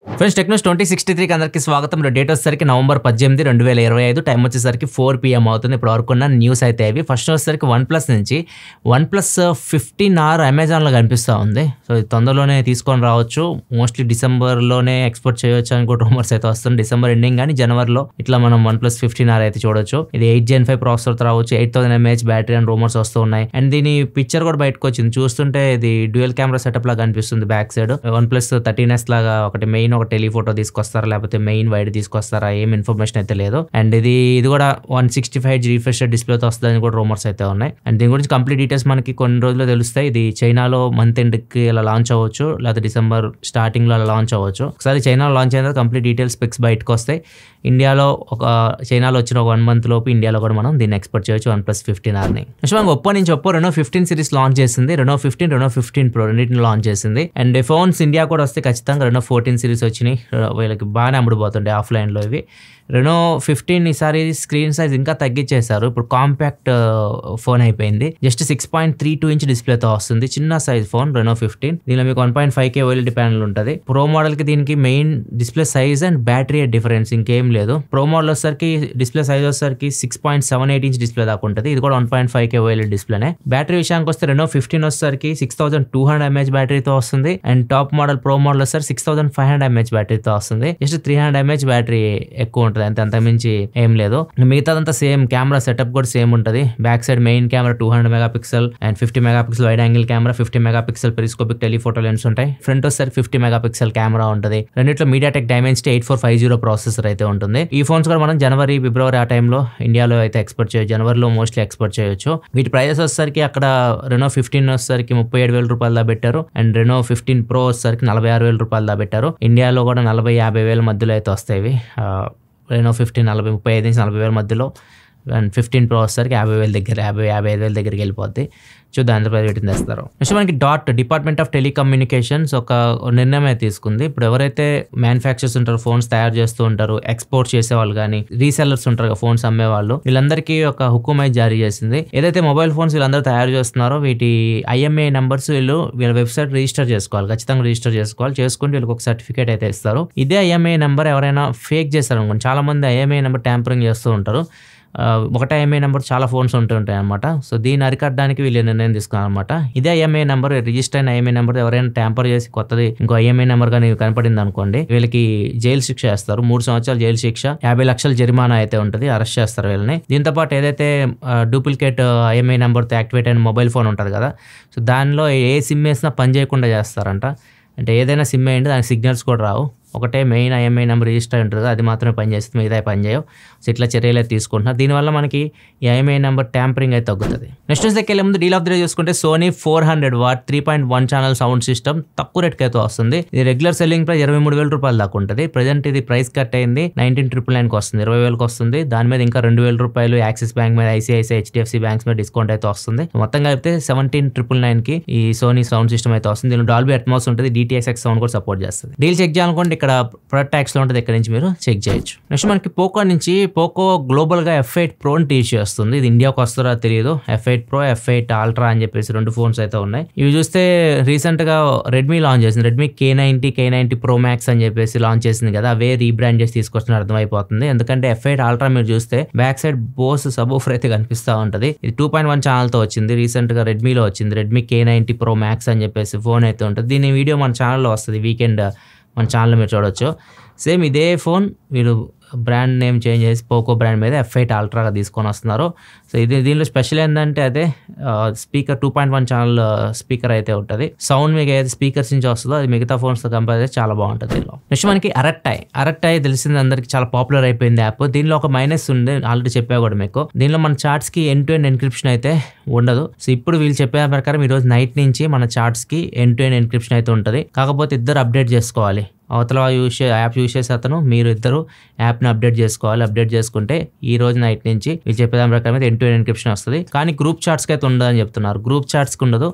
Friends Technos 2063కి అందరికీ స్వాగతం. Date వచ్చేసరికి నవంబర్ 18, 2025. టైం వచ్చేసరికి 4 PM అవుతుంది. ఇప్పుడు వరకు ఉన్న న్యూస్ అయితే ఇవి. ఫస్ట్ వచ్చేసరికి OnePlus నుంచి OnePlus 15R అమెజాన్లో కనిపిస్తూ ఉంది. సో ఇది తొందరలోనే తీసుకొని రావచ్చు. మోస్ట్లీ డిసెంబర్లోనే ఎక్స్పోర్ట్ చేయొచ్చు అని కూడా రూమర్స్ అయితే వస్తుంది. డిసెంబర్ ఎండింగ్ కానీ జనవరిలో ఇట్లా మనం OnePlus 15R అయితే చూడొచ్చు. ఇది 8 Gen 5 ప్రాసెసర్తో రావచ్చు. 8000 mAh బ్యాటరీ అని రూమర్స్ వస్తూ ఉన్నాయి. అండ్ దీని పిక్చర్ కూడా బయటకు వచ్చింది. చూస్తుంటే ఇది డ్యూయల్ కెమెరా సెటప్ లాగా కనిపిస్తుంది. బ్యాక్ సైడ్ OnePlus 13S లాగా ఒకటి మెయిన్ ఒక టెలిఫోటో తీసుకొస్తారా లేకపోతే మెయిన్ వైడ్ తీసుకొస్తారా ఏం ఇన్ఫర్మేషన్ అయితే లేదు. అండ్ ఇది కూడా 165 రిఫ్రెష్ డిస్ప్లేతో వస్తుందని కూడా రూమర్స్ అయితే ఉన్నాయి. అండ్ దీని గురించి కంప్లీట్ డీటెయిల్స్ మనకి కొన్ని రోజుల్లో తెలుస్తాయి. ఇది చైనాలో మంత్ ఎండ్ కి ఇలా లాంచ్ అవ్వచ్చు, లేకపోతే డిసెంబర్ స్టార్టింగ్ లో లాంచ్ అవ్వచ్చు. ఒకసారి చైనాలో లాంచ్ అయిన కంప్లీట్ డీటెయిల్స్ స్పెక్స్ బయటకు వస్తాయి. ఇండియాలో చైనాలో వచ్చిన 1 month లోపు ఇండియాలో కూడా మనం దీన్ని ఎక్స్పోర్ట్ చేయొచ్చు OnePlus 15R ని. ఒప్పో నుంచి Reno 15 సిరీస్ లాంచ్ చేసింది. Reno 15, Reno 15 Pro రెండింటిని లాంచ్ చేసింది. అండ్ ఫోన్స్ ఇండియా కూడా వస్తే ఖచ్చితంగా Reno 14 సిరీస్ వచ్చినాయి. వీళ్ళకి బాగానే అమ్ముడుపోతుండే ఆఫ్లైన్లో ఇవి. Reno 15 ఈసారి స్క్రీన్ సైజ్ ఇంకా తగ్గించేశారు. ఇప్పుడు కాంపాక్ట్ ఫోన్ అయిపోయింది. జస్ట్ 6.32 inch డిస్ప్లేతో వస్తుంది. చిన్న సైజ్ ఫోన్ Reno 15. దీనిలో మీకు 1.5K OLED ప్యానల్ ఉంటుంది. ప్రో మోడల్ కి దీనికి main display size and battery difference ఇంకేం లేదు. ప్రో మోడల్ వచ్చేసరికి డిస్ప్లే సైజ్ వచ్చేసరికి 6.78 inch డిస్ప్లే దాకా ఉంటుంది. ఇది కూడా 1.5K OLED డిస్ప్లేనే. బ్యాటరీ విషయానికి వస్తే Reno 15 వచ్చేసరికి 6200 mAh బ్యాటరీతో వస్తుంది. And top model pro model వచ్చేసరికి 6500 mAh బ్యాటరీతో వస్తుంది. జస్ట్ 300 mAh బ్యాటరీ ఎక్కువ ఉంటుంది. అంతమించి ఏం లేదు. మిగతాదంతా సేమ్. కెమెరా సెటప్ కూడా సేమ్ ఉంటుంది. Back side main camera 200 MP and 50 MP wide angle camera, 50 MP periscopic telephoto lens ఉంటాయి. ఫ్రంట్ వచ్చేసరికి 50 MP కెమెరా ఉంటుంది. రెండిట్లో MediaTek Dimensity 8450 ప్రాసెసర్ అయితే ఉంటుంది. ఈ ఫోన్స్ కూడా మనం జనవరి, ఫిబ్రవరి ఆ టైంలో ఇండియాలో అయితే ఎక్స్పోర్ట్ చేయొచ్చు. జనవరిలో మోస్ట్లీ ఎక్స్పోర్ట్ చేయొచ్చు. వీటి ప్రైజెస్ వచ్చేసరికి అక్కడ Reno 15 వచ్చేసరికి 37,000 రూపాయలు దా పెట్టారు. అండ్ Reno 15 Pro వచ్చేసరికి 46,000 రూపాయలు దా పెట్టారు. ఇండియాలో కూడా 40,000-50,000 మధ్యలో అయితే వస్తాయి. Reno 15 35 నుంచి 40,000 మధ్యలో. అండ్ 15 Pro వచ్చేసరికి 50,000 దగ్గర 55,000 దగ్గరికి వెళ్ళిపోద్ది. చూద్దాం ఎంత ప్రైస్ పెట్టింది తెస్తారు. నెక్స్ట్ మనకి డిపార్ట్మెంట్ ఆఫ్ టెలికమ్యూనికేషన్స్ ఒక నిర్ణయం అయితే తీసుకుంది. ఇప్పుడు ఎవరైతే మ్యానుఫ్యాక్చర్స్ ఉంటారో, ఫోన్స్ తయారు చేస్తూ ఉంటారు, ఎక్స్పోర్ట్ చేసే వాళ్ళు కానీ రీసెల్లర్స్ ఉంటారు ఫోన్స్ అమ్మే వాళ్ళు, వీళ్ళందరికీ ఒక హుకుం అయితే జారీ చేసింది. ఏదైతే మొబైల్ ఫోన్స్ వీళ్ళందరూ తయారు చేస్తున్నారో వీటి IMEI నెంబర్స్ వీళ్ళ వెబ్సైట్ రిజిస్టర్ చేసుకోవాలి. ఖచ్చితంగా రిజిస్టర్ చేసుకోవాలి. చేసుకుంటే వీళ్ళకి ఒక సర్టిఫికేట్ అయితే ఇస్తారు. ఇదే IMEI నెంబర్ ఎవరైనా ఫేక్ చేస్తారు అనుకోండి, చాలా మంది IMEI నెంబర్ ట్యాంపరింగ్ చేస్తూ ఉంటారు. ఒకటే IMEI నెంబర్ చాలా ఫోన్స్ ఉంటుంటాయి అనమాట. సో దీన్ని అరికట్టడానికి వీళ్ళు నిర్ణయం తీసుకున్నారు అనమాట. ఇదే IMEI నెంబర్, రిజిస్టర్ అయిన IMEI నెంబర్ ఎవరైనా ట్యాంపర్ చేసి కొత్తది ఇంకో IMEI నెంబర్ కానీ కనపడింది అనుకోండి, వీళ్ళకి జైలు శిక్ష వేస్తారు. 3 సంవత్సరాలు జైలు శిక్ష, 50 లక్షల జరిమానా అయితే ఉంటుంది. అరెస్ట్ చేస్తారు వీళ్ళని. దీంతో పాటు ఏదైతే డూప్లికేట్ IMEI నెంబర్తో యాక్టివేట్ అయిన మొబైల్ ఫోన్ ఉంటుంది కదా, సో దానిలో ఏ సిమ్ వేసినా పని చేయకుండా చేస్తారంట. అంటే ఏదైనా సిమ్ వేయండి, దానికి సిగ్నల్స్ కూడా రావు. ఒకటే మెయిన్ IMEI నెంబర్ రిజిస్టర్ ఉంటుంది, అది మాత్రమే పనిచేస్తుంది, మిగతా పనిచేయవు. సో ఇట్లా చర్యలు అయితే తీసుకుంటున్నారు. దీనివల్ల మనకి ఈ IMEI నెంబర్ ట్యాంపరింగ్ అయితే తగ్గుతుంది. నెక్స్ట్ దగ్గరికి వెళ్ళే ముందు డీల్ ఆఫ్ ది డే చూసుకుంటే Sony 400W 3.1 channel sound system తక్కువ రేట్కి అయితే వస్తుంది. ఇది రెగ్యులర్ సెల్లింగ్ ప్రైస్ 23,000 రూపాయలు దాకా ఉంటుంది. ప్రజెంట్ ఇది ప్రైస్ కట్ అయింది 19,999కి వస్తుంది, 20,000కి వస్తుంది. దాని మీద ఇంకా 2,000 రూపాయలు యాక్సిస్ బ్యాంక్ మీద, ICICI, HDFC బ్యాంక్స్ మీద డిస్కౌంట్ అయితే వస్తుంది. మొత్తం కలిపితే 17,999కి ఈ సోనీ సౌండ్ సిస్టమ్ అయితే వస్తుంది. దీనిలో డాల్బీ అట్మాస్ ఉంటుంది, DTS:X సౌండ్ కూడా సపోర్ట్ చేస్తుంది. డీల్ చెక్ చేయాలనుకోండి ఇక్కడ ప్రొడక్ట్ ట్యాక్స్ లో ఉంటుంది, ఇక్కడ నుంచి మీరు చెక్ చేయొచ్చు. నెక్స్ట్ మనకి పోకో నుంచి పోకో గ్లోబల్ గా F8 Pro టీసీ వస్తుంది. ఇది ఇండియాకి వస్తారో తెలియదు. F8 Pro, F8 Ultra అని చెప్పేసి 2 ఫోన్స్ అయితే ఉన్నాయి. ఇవి చూస్తే రీసెంట్ గా రెడ్మీ లాంచ్ చేసింది. రెడ్మీ K90 Pro Max అని చెప్పేసి లాంచ్ చేసింది కదా, అవే రీబ్రాండ్ చేసి తీసుకొస్తున్న అర్థమైపోతుంది. ఎందుకంటే F8 Ultra మీరు చూస్తే బ్యాక్ సైడ్ బోస్ సబూఫర్ అయితే కనిపిస్తూ ఉంటది. ఇది 2.1 ఛానల్ తో వచ్చింది. రీసెంట్ గా రెడ్మీలో వచ్చింది. రెడ్మీ K90 Pro Max అని చెప్పేసి ఫోన్ అయితే ఉంటుంది. దీని వీడియో మన ఛానల్లో వస్తుంది. వీకెండ్ మన ఛానల్లో మీరు చూడొచ్చు. సేమ్ ఇదే ఫోన్ వీళ్ళు బ్రాండ్ నేమ్ చేంజ్ చేసి పోకో బ్రాండ్ మీద F8 Ultraగా తీసుకొని వస్తున్నారు. సో దీనిలో స్పెషల్ ఏంటంటే అదే స్పీకర్ 2.1 ఛానల్ స్పీకర్ అయితే ఉంటుంది. సౌండ్ మీకు ఏదైతే స్పీకర్స్ నుంచి వస్తుందో అది మిగతా ఫోన్స్తో కంపేర్ చేస్తే చాలా బాగుంటుంది. దీనిలో నెక్స్ట్ మనకి అరట్టై తెలిసింది అందరికి, చాలా పాపులర్ అయిపోయింది యాప్. దీనిలో ఒక మైనస్ ఉంది, ఆల్రెడీ చెప్పా కూడా మీకు. దీనిలో మన చార్ట్స్కి ఎండ్-టు-ఎండ్ ఎన్క్రిప్షన్ అయితే ఉండదు. సో ఇప్పుడు వీళ్ళు చెప్పే ప్రకారం ఈరోజు నైట్ నుంచి మన చార్ట్స్కి ఎండ్-టు-ఎండ్ ఎన్క్రిప్షన్ అయితే ఉంటుంది. కాకపోతే ఇద్దరు అప్డేట్ చేసుకోవాలి. అవతల యాప్ యూజ్ చేసే అతను, మీరు ఇద్దరు యాప్ని అప్డేట్ చేసుకోవాలి. అప్డేట్ చేసుకుంటే ఈ రోజు నైట్ నుంచి వీళ్ళు చెప్పేదాని ప్రకారం అయితే ఎండ్-టు-ఎండ్ ఎన్క్రిప్షన్ వస్తుంది. కానీ గ్రూప్ చాట్స్కి అయితే ఉండదని చెప్తున్నారు. గ్రూప్ చాట్స్కి ఉండదు,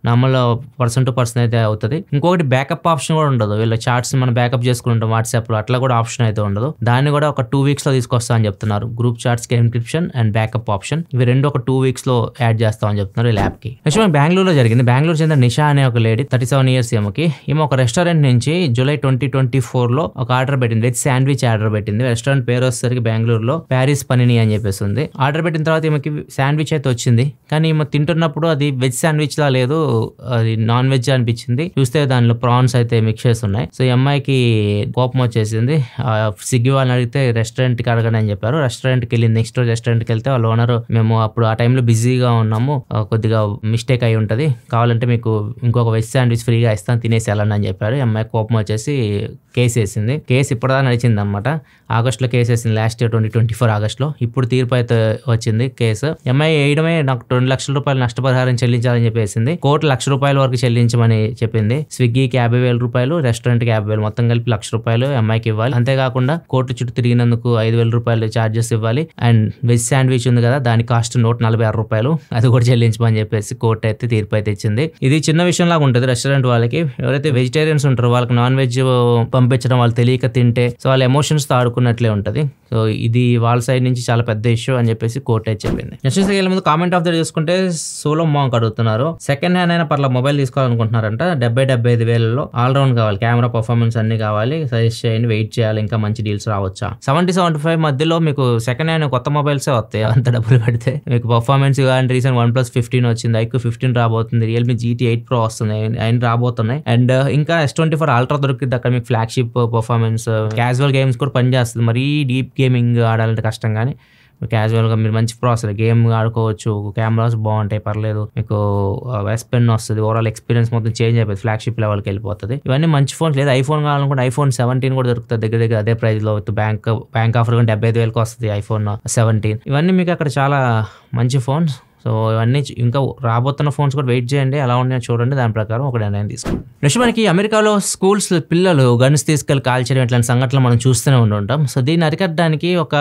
నార్మల్ పర్సన్ టు పర్సన్ అయితే అవుతుంది. ఇంకొకటి బ్యాకప్ ఆప్షన్ కూడా ఉండదు. వీళ్ళ చార్ట్స్ మనం బ్యాకప్ చేసుకుంటాం వాట్సాప్ లో, అట్లా కూడా ఆప్షన్ అయితే ఉండదు. దాన్ని కూడా ఒక 2 weeks లో తీసుకొస్తా అని చెప్తున్నారు. గ్రూప్ చార్ట్స్ కి ఎన్క్రిప్షన్ అండ్ బ్యాకప్ ఆప్షన్ ఇవి రెండు ఒక 2 weeks లో యాడ్ చేస్తామని చెప్తున్నారు ఈ ల్యాబ్ కి. నెక్స్ట్ మనకి బెంగళూరులో జరిగింది. బెంగళూరు చెందిన నిషా అనే ఒక లేడీ 37 years ఈమె ఒక రెస్టారెంట్ నుంచి జూలై 2024 లో ఒక ఆర్డర్ పెట్టింది. వెజ్ శాండ్విచ్ ఆర్డర్ పెట్టింది. రెస్టారెంట్ పేరు వచ్చేసరికి బెంగళూరులో ప్యారిస్ పనిని అని చెప్పేసి ఉంది. ఆర్డర్ పెట్టిన తర్వాత ఈమెకి శాండ్విచ్ అయితే వచ్చింది. కానీ ఈమె తింటున్నప్పుడు అది వెజ్ శాండ్విచ్ లా లేదు, అది నాన్ వెజ్ అనిపించింది. చూస్తే దానిలో ప్రాన్స్ అయితే మిక్స్ చేస్తున్నాయి. సో ఈ అమ్మాయికి కోపం వచ్చేసింది. స్విగ్గీ వాళ్ళని అడిగితే రెస్టారెంట్ కి అడగండి అని చెప్పారు. రెస్టారెంట్ కి వెళ్ళింది. నెక్స్ట్ రెస్టారెంట్ కి వెళ్తే వాళ్ళ ఓనర్ మేము అప్పుడు ఆ టైంలో బిజీగా ఉన్నాము, కొద్దిగా మిస్టేక్ అయి ఉంటది, కావాలంటే మీకు ఇంకొక వెజ్ శాండ్విచ్ ఫ్రీగా ఇస్తాను, తినేసి వెళ్ళండి అని చెప్పారు. ఈ అమ్మాయి కోపం వచ్చేసి కేసు వేసింది. కేసు ఇప్పటిదా నడిచింది అనమాట. ఆగస్టులో కేసు వేసింది, లాస్ట్ ఇయర్ 2024 ఆగస్టులో. ఇప్పుడు తీర్పు అయితే వచ్చింది కేసు. ఎంఐ వేయడమే నాకు 2 లక్షల రూపాయలు నష్టపరిహారం చెల్లించాలని చెప్పేసింది. కోర్టు ₹1,00,000 వరకు చెల్లించమని చెప్పింది. స్విగ్గీకి ₹50,000, రెస్టారెంట్ కి ₹50,000, మొత్తం కలిపి ₹1,00,000 ఎంఐకి ఇవ్వాలి. అంతేకాకుండా కోర్టు చుట్టూ తిరిగినందుకు ₹5,000 ఛార్జెస్ ఇవ్వాలి. అండ్ వెజ్ శాండ్విచ్ ఉంది కదా, దాని కాస్ట్ ₹146, అది కూడా చెల్లించమని చెప్పేసి కోర్టు అయితే తీర్పు అయితే ఇచ్చింది. ఇది చిన్న విషయం లాగా ఉంటుంది రెస్టారెంట్ వాళ్ళకి. ఎవరైతే వెజిటేరియన్స్ ఉంటారో వాళ్ళకి నాన్ వెజ్ పంపించడం వాళ్ళు తెలియక తింటే సో వాళ్ళ ఎమోషన్స్ తో ఆడుకున్నట్లే ఉంటది. సో ఇది వాళ్ళ సైడ్ నుంచి చాలా పెద్ద ఇష్యూ అని చెప్పేసి కోర్టు అయితే చెప్పింది. నెక్స్ట్ ముందు కామెంట్ ఆఫ్ ద డే చూసుకుంటే సోలో మాంక్ అడుగుతున్నారు. సెకండ్ హ్యాండ్ అయినా పర్ల మొబైల్ తీసుకోవాలనుకుంటున్నారంట. 70-75,000 ఆల్ రౌండ్ కావాలి, కెమెరా పర్ఫార్మెన్స్ అన్ని కావాలి, సజెస్ట్ చేయండి, వెయిట్ చేయాలి, ఇంకా మంచి డీల్స్ రావచ్చా. 70-75 మధ్యలో మీకు సెకండ్ హ్యాండ్ కొత్త మొబైల్సే వస్తాయి అంత డబ్బులు పెడితే. మీకు పర్ఫార్మెన్స్ కానీ రీసెంట్ OnePlus 15 వచ్చింది, iQOO 15 రాబోతుంది, Realme GT 8 Pro వస్తుంది, ఆయన రాబోతున్నాయి. అండ్ ఇంకా S24 Ultra దొరికింది. అక్కడ మీకు ఫ్లాగ్షిప్ పర్ఫార్మెన్స్, క్యాజువల్ గేమ్స్ కూడా పనిచేస్తుంది. మరీ డీప్ గేమింగ్ ఆడాలంటే కష్టం, కానీ క్యాజువల్గా మీరు మంచి ప్రాసెసర్ గేమ్ ఆడుకోవచ్చు, కెమెరాస్ బాగుంటాయి, పర్లేదు, మీకు S Pen వస్తుంది, ఓవరాల్ ఎక్స్పీరియన్స్ మొత్తం చేంజ్ అయిపోతుంది, ఫ్లాగ్షిప్ లెవెల్కి వెళ్ళిపోతుంది. ఇవన్నీ మంచి ఫోన్స్. లేదా ఐఫోన్ కావాలనుకుంటే iPhone 17 కూడా దొరుకుతుంది దగ్గర అదే ప్రైస్ లో. బ్యాంక్ ఆఫర్ కానీ 75,000 వస్తుంది iPhone 17. ఇవన్నీ మీకు అక్కడ చాలా మంచి ఫోన్స్. సో ఇవన్నీ ఇంకా రాబోతున్న ఫోన్స్ కూడా వెయిట్ చేయండి, ఎలా ఉన్నాయో చూడండి, దాని ప్రకారం ఒక నిర్ణయం తీసుకోండి. నెక్స్ట్ మనకి అమెరికాలో స్కూల్స్ పిల్లలు గన్స్ తీసుకెళ్లి కాల్చడం ఇట్లాంటి సంఘటనలు మనం చూస్తూనే ఉంటాం. సో దీన్ని అరికట్టడానికి ఒక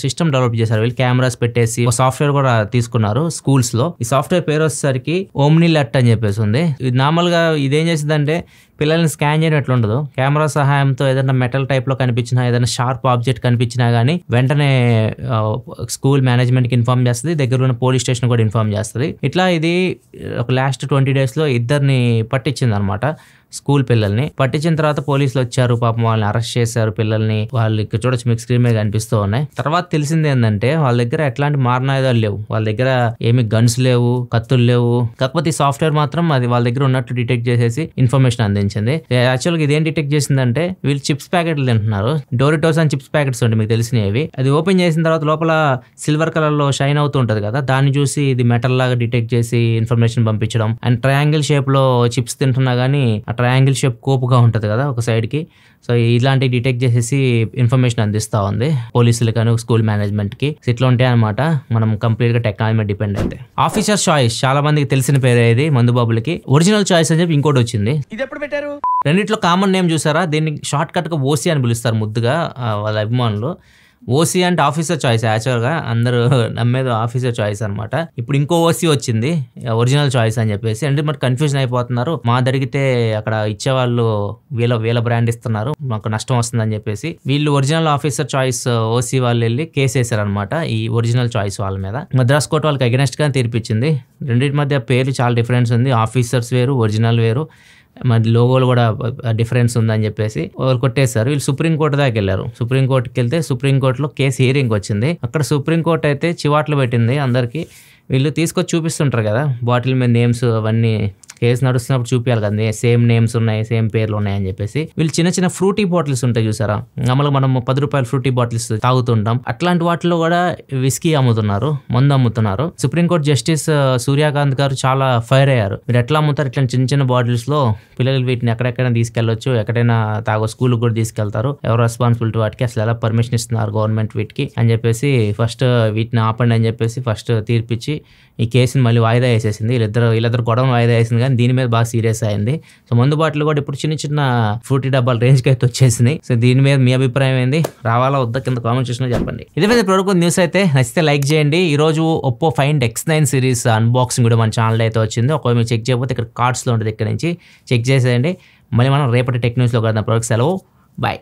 సిస్టమ్ డెవలప్ చేశారు వీళ్ళు. కెమెరాస్ పెట్టేసి ఒక సాఫ్ట్వేర్ కూడా తీసుకున్నారు స్కూల్స్ లో. ఈ సాఫ్ట్వేర్ పేరు వచ్చేసరికి ఓమ్నిలెట్ అని చెప్పేసి ఉంది. నార్మల్ గా ఇదేం చేసిందంటే పిల్లల్ని స్కాన్ చేయడం ఎట్లా ఉండదు, కెమెరా సహాయంతో ఏదైనా మెటల్ టైప్ లో కనిపించినా, ఏదైనా షార్ప్ ఆబ్జెక్ట్ కనిపించినా గానీ వెంటనే స్కూల్ మేనేజ్మెంట్ కి ఇన్ఫార్మ్ చేస్తుంది, దగ్గర ఉన్న పోలీస్ స్టేషన్ కూడా ఇన్ఫార్మ్ చేస్తుంది. ఇట్లా ఇది ఒక లాస్ట్ 20 days లో 2 పట్టించింది అనమాట. స్కూల్ పిల్లల్ని పట్టించిన తర్వాత పోలీసులు వచ్చారు, పాపం వాళ్ళని అరెస్ట్ చేశారు పిల్లల్ని. వాళ్ళు ఇక్కడ చూడొచ్చు, మీకు స్క్రీన్ మీద కనిపిస్తూ ఉన్నాయి. తర్వాత తెలిసింది ఏంటంటే వాళ్ళ దగ్గర ఎట్లాంటి మారణాయుధాలు లేవు, వాళ్ళ దగ్గర ఏమి గన్స్ లేవు, కత్తులు లేవు. కాకపోతే ఈ సాఫ్ట్వేర్ మాత్రం అది వాళ్ళ దగ్గర ఉన్నట్టు డిటెక్ట్ చేసేసి ఇన్ఫర్మేషన్ అందించింది. యాక్చువల్గా ఇదేం డిటెక్ట్ చేసిందంటే వీళ్ళు చిప్స్ ప్యాకెట్లు తింటున్నారు. డోరిటోస్ అని చిప్స్ ప్యాకెట్స్ ఉంటాయి మీకు తెలిసినవి. అది ఓపెన్ చేసిన తర్వాత లోపల సిల్వర్ కలర్ లో షైన్ అవుతూ ఉంటది కదా, దాన్ని చూసి ఇది మెటల్ లాగా డిటెక్ట్ చేసి ఇన్ఫర్మేషన్ పంపించడం. అండ్ ట్రయాంగిల్ షేప్ లో చిప్స్ తింటున్నా గానీ ట్రయాంగిల్ షేప్ కోపుగా ఉంటుంది కదా ఒక సైడ్ కి. సో ఇలాంటి డిటెక్ట్ చేసేసి ఇన్ఫర్మేషన్ అందిస్తా ఉంది పోలీసులు కానీ స్కూల్ మేనేజ్మెంట్ కి. ఇట్లా ఉంటాయి అనమాట. మనం కంప్లీట్ గా టెక్నాలజీ మీద డిపెండ్ అయితే. ఆఫీసర్ చాయిస్ చాలా మందికి తెలిసిన పేరే ఇది మందుబాబులకి. ఒరిజినల్ చాయిస్ అని చెప్పి ఇంకోటి వచ్చింది. ఇది ఎప్పుడు పెట్టారు? రెండిట్లో కామన్ నేమ్ చూసారా, దీన్ని షార్ట్ కట్ గా ఓసీ అని పిలుస్తారు ముద్దుగా వాళ్ళ అభిమానులు. ఓసీ అంటే ఆఫీసర్ చాయిస్, యాక్చువల్గా అందరూ నమ్మేది ఆఫీసర్ చాయిస్ అనమాట. ఇప్పుడు ఇంకో ఓసీ వచ్చింది ఒరిజినల్ చాయిస్ అని చెప్పేసి. అంటే మరి కన్ఫ్యూజన్ అయిపోతున్నారు. మా అడిగితే అక్కడ ఇచ్చేవాళ్ళు వీళ్ళ బ్రాండ్ ఇస్తున్నారు, మాకు నష్టం వస్తుంది అని చెప్పేసి వీళ్ళు ఒరిజినల్ ఆఫీసర్ చాయిస్ ఓసీ వాళ్ళు వెళ్ళి కేసు వేశారనమాట ఈ ఒరిజినల్ చాయిస్ వాళ్ళ మీద. మద్రాస్ కోర్టు వాళ్ళకి అగెనెస్ట్ గా తీర్పిచ్చింది. రెండింటి మధ్య పేర్లు చాలా డిఫరెన్స్ ఉంది, ఆఫీసర్స్ వేరు, ఒరిజినల్ వేరు, మరి లోగోలు కూడా డిఫరెన్స్ ఉందని చెప్పేసి వాళ్ళు కొట్టేశారు. వీళ్ళు సుప్రీంకోర్టు దాకా వెళ్ళారు. సుప్రీంకోర్టుకి వెళ్తే సుప్రీంకోర్టులో కేసు హియరింగ్ వచ్చింది. అక్కడ సుప్రీంకోర్టు అయితే చివాట్లు పెట్టింది అందరికి. వీళ్ళు తీసుకొచ్చి చూపిస్తుంటారు కదా బాటిల్ మీద నేమ్స్ అవన్నీ, కేసు నడుస్తున్నప్పుడు చూపించాలి కదా సేమ్ నేమ్స్ ఉన్నాయి, సేమ్ పేర్లు ఉన్నాయని చెప్పేసి. వీళ్ళు చిన్న చిన్న ఫ్రూటీ బాటిల్స్ ఉంటాయి చూసారా, మామూలుగా మనం ₹10 ఫ్రూటీ బాటిల్స్ తాగుతుంటాం, అట్లాంటి వాటిలో కూడా విస్కీ అమ్ముతున్నారు, మందు అమ్ముతున్నారు. సుప్రీంకోర్టు జస్టిస్ సూర్యకాంత్ గారు చాలా ఫైర్ అయ్యారు. మీరు ఎట్లా అమ్ముతారు ఇట్లా చిన్న చిన్న బాటిల్స్ లో, పిల్లలు వీటిని ఎక్కడెక్కడైనా తీసుకెళ్లొచ్చు, ఎక్కడైనా స్కూల్ కూడా తీసుకెళ్తారు, ఎవరు రెస్పాన్సిబిలిటీ వాటికి, అసలు ఎలా పర్మిషన్ ఇస్తున్నారు గవర్నమెంట్ వీటికి అని చెప్పేసి ఫస్ట్ వీటిని ఆపండి అని చెప్పేసి ఫస్ట్ తీర్పిచ్చి ఈ కేసుని మళ్ళీ వాయిదా వేసేసింది. వీళ్ళిద్దరు గొడవను వాయిదా వేసింది. కానీ దీని మీద బాగా సీరియస్ అయింది. సో మందు బాటిల్ కూడా ఇప్పుడు చిన్న చిన్న ఫ్రూటీ డబ్బాల రేంజ్కి అయితే వచ్చేసినాయి. సో దీని మీద మీ అభిప్రాయం ఏంది, రావాలా వద్దా కింద కామెంట్ సెక్షన్లో చెప్పండి. ఇదే ప్రోడక్ట్ న్యూస్ అయితే నచ్చితే లైక్ చేయండి. ఈ రోజు Oppo find X9 series unboxing కూడా మన ఛానల్ అయితే వచ్చింది. ఒకవేళ మీరు చెక్ చేయకపోతే ఇక్కడ కార్డ్స్లో ఉంటుంది, ఇక్కడ నుంచి చెక్ చేసేయండి. మళ్ళీ మనం రేపటి టెక్ న్యూస్లో కలుద్దాం. ప్రోడక్ట్ సెలవు, బాయ్.